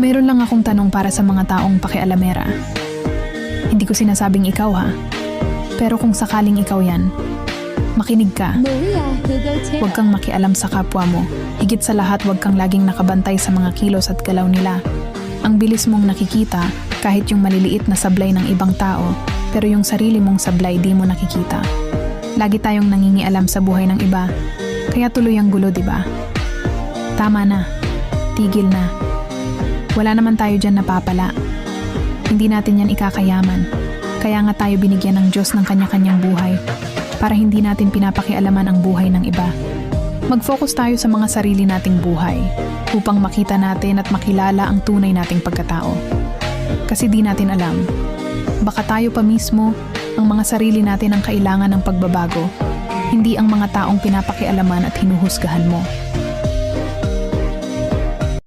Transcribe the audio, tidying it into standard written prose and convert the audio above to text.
Mayroon lang akong tanong para sa mga taong pakialamera. Hindi ko sinasabing ikaw ha. Pero kung sakaling ikaw yan, makinig ka. Maria Hugo Teo. Huwag kang makialam sa kapwa mo. Higit sa lahat, huwag kang laging nakabantay sa mga kilos at galaw nila. Ang bilis mong nakikita kahit yung maliliit na sablay ng ibang tao, pero yung sarili mong sablay di mo nakikita. Lagi tayong nangingialam sa buhay ng iba, kaya tuloy ang gulo, di ba? Tama na. Tigil na. Wala naman tayo dyan napapala. Hindi natin yan ikakayaman. Kaya nga tayo binigyan ng Diyos ng kanya-kanyang buhay para hindi natin pinapakialaman ang buhay ng iba. Mag-focus tayo sa mga sarili nating buhay upang makita natin at makilala ang tunay nating pagkatao. Kasi di natin alam, baka tayo pa mismo ang mga sarili natin ang kailangan ng pagbabago, hindi ang mga taong pinapakialaman at hinuhusgahan mo.